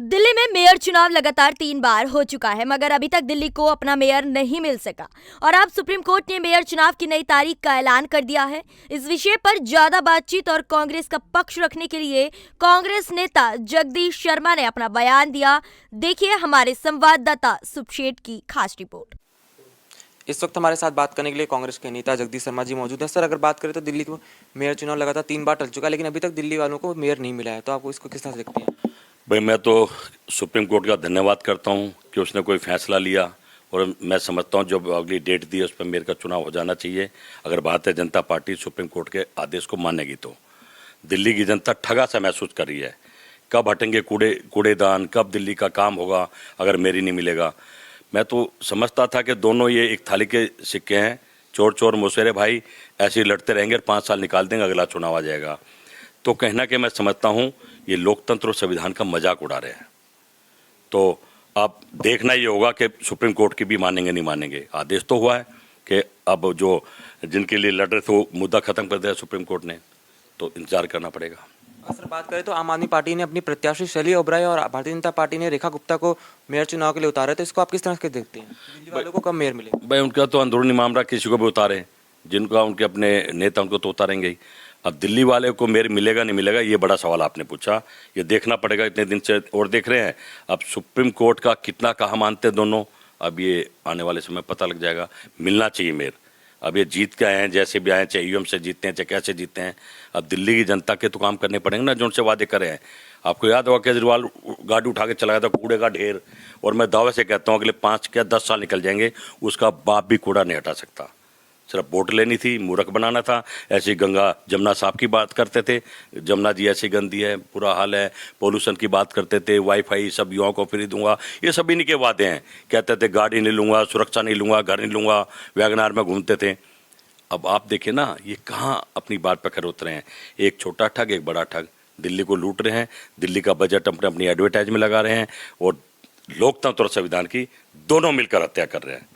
दिल्ली में मेयर चुनाव लगातार 3 बार हो चुका है, मगर अभी तक दिल्ली को अपना मेयर नहीं मिल सका। और अब सुप्रीम कोर्ट ने मेयर चुनाव की नई तारीख का ऐलान कर दिया है। इस विषय पर ज्यादा बातचीत और कांग्रेस का पक्ष रखने के लिए कांग्रेस नेता जगदीश शर्मा ने अपना बयान दिया। देखिए हमारे संवाददाता सुपशेठ की खास रिपोर्ट। इस वक्त हमारे साथ बात करने के लिए कांग्रेस के नेता जगदीश शर्मा जी मौजूद हैं। सर, अगर बात करें तो दिल्ली को मेयर चुनाव लगातार 3 बार टल चुका है, लेकिन अभी तक दिल्ली वालों को मेयर नहीं मिला है, तो आपको इसको किस तरह से देखते हैं? भाई, मैं तो सुप्रीम कोर्ट का धन्यवाद करता हूं कि उसने कोई फैसला लिया, और मैं समझता हूं जो अगली डेट दी है उस पर मेयर का चुनाव हो जाना चाहिए। अगर Bharatiya Janata party supreme court के आदेश को मानेगी तो दिल्ली की जनता ठगा सा महसूस कर रही है। कब हटेंगे कूड़ेदान, कब दिल्ली का काम होगा अगर मेरी नहीं मिलेगा। मैं तो समझता था कि दोनों ये एक थाली के सिक्के हैं, चोर चोर मुसेरे भाई ऐसे ही लड़ते रहेंगे और 5 साल निकाल देंगे, अगला चुनाव आ जाएगा। तो कहना कि मैं समझता हूं ये लोकतंत्र और संविधान का मजाक उड़ा रहे हैं। तो अब देखना ये होगा कि सुप्रीम कोर्ट की भी मानेंगे नहीं मानेंगे। आदेश तो हुआ है कि अब जो जिनके लिए लड़ रहे थे वो मुद्दा खत्म कर दिया सुप्रीम कोर्ट ने, तो इंतजार करना पड़ेगा। सर, बात करें तो आम आदमी पार्टी ने अपनी प्रत्याशी शैली ओबराय और भारतीय जनता पार्टी ने रेखा गुप्ता को मेयर चुनाव के लिए उतारा, तो इसको आप किस तरह से देखते हैं? दिल्ली वालों को कब मेयर मिले? भाई, उनका तो अंदरूनी मामला, किसी को भी उतारे, जिनका उनके अपने नेता उनको तो उतारेंगे ही। अब दिल्ली वाले को मेयर मिलेगा नहीं मिलेगा ये बड़ा सवाल आपने पूछा, ये देखना पड़ेगा। इतने दिन से और देख रहे हैं, अब सुप्रीम कोर्ट का कितना कहाँ मानते हैं दोनों, अब ये आने वाले समय पता लग जाएगा। मिलना चाहिए मेयर। अब ये जीत के आए हैं, जैसे भी आए हैं, चाहे ईवीएम से जीतते हैं चाहे कैसे जीतते हैं, अब दिल्ली की जनता के तो काम करने पड़ेंगे ना जो उनसे वादे करे हैं। आपको याद होगा केजरीवाल गाड़ी उठा के चला गया था, कूड़े का ढेर, और मैं दावे से कहता हूँ अगले 5 या 10 साल निकल जाएंगे, उसका बाप भी कूड़ा नहीं हटा सकता। सिर्फ वोट लेनी थी, मूर्ख बनाना था। ऐसी गंगा जमुना साहब की बात करते थे, जमुना जी ऐसी गंदी है, बुरा हाल है, पोल्यूशन की बात करते थे, वाईफाई सब युवाओं को फ्री दूंगा, ये सब इन्हीं के वादे हैं। कहते थे गाड़ी नहीं लूंगा, सुरक्षा नहीं लूंगा, घर नहीं लूंगा, वैगनार में घूमते थे। अब आप देखिए ना, ये कहाँ अपनी बात पर खरे उतरे हैं। एक छोटा ठग, एक बड़ा ठग, दिल्ली को लूट रहे हैं। दिल्ली का बजट अपनी एडवर्टाइज में लगा रहे हैं और लोकतंत्र और संविधान की दोनों मिलकर हत्या कर रहे हैं।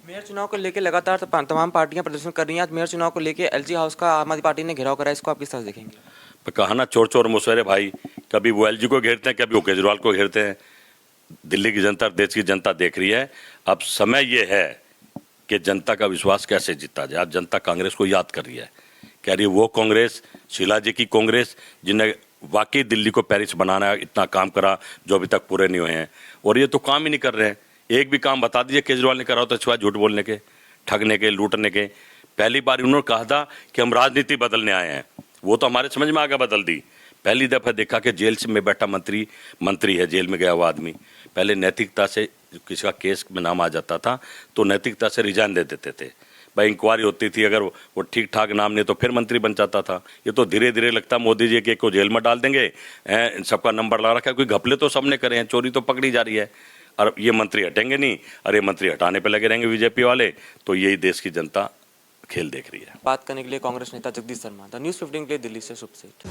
मेयर चुनाव को लेकर लगातार तमाम पार्टियां प्रदर्शन कर रही हैं। आज मेयर चुनाव को लेकर एलजी हाउस का आम आदमी पार्टी ने घेराव करा है, इसको आप किस तरह से देखेंगे? पर कहा ना, चोर चोर मुसहरे भाई, कभी वो एलजी को घेरते हैं, कभी वो केजरीवाल को घेरते हैं। दिल्ली की जनता, देश की जनता देख रही है। अब समय ये है कि जनता का विश्वास कैसे जीता जाए। आज जनता कांग्रेस को याद कर रही है, कह रही है वो कांग्रेस, शीला जी की कांग्रेस, जिन्हें वाकई दिल्ली को पेरिस बनाना इतना काम करा जो अभी तक पूरे नहीं हुए हैं, और ये तो काम ही नहीं कर रहे हैं। एक भी काम बता दीजिए केजरीवाल ने करा हो तो, सिवाय झूठ बोलने के, ठगने के, लूटने के। पहली बार उन्होंने कहा था कि हम राजनीति बदलने आए हैं, वो तो हमारे समझ में आगे बदल दी। पहली दफा देखा कि जेल में बैठा मंत्री है, जेल में गया हुआ आदमी। पहले नैतिकता से किसी का केस में नाम आ जाता था तो नैतिकता से रिजाइन दे देते थे भाई, इंक्वायरी होती थी, अगर वो ठीक ठाक नाम नहीं तो फिर मंत्री बन जाता था। ये तो धीरे धीरे लगता मोदी जी के को जेल में डाल देंगे, सबका नंबर ला रखा है। कोई घपले तो सबने करे हैं, चोरी तो पकड़ी जा रही है, और ये मंत्री हटेंगे नहीं, अरे मंत्री हटाने पे लगे रहेंगे बीजेपी वाले। तो यही देश की जनता खेल देख रही है। बात करने के लिए कांग्रेस नेता जगदीश शर्मा, द न्यूज़ 15 के लिए दिल्ली से सुपसेठ।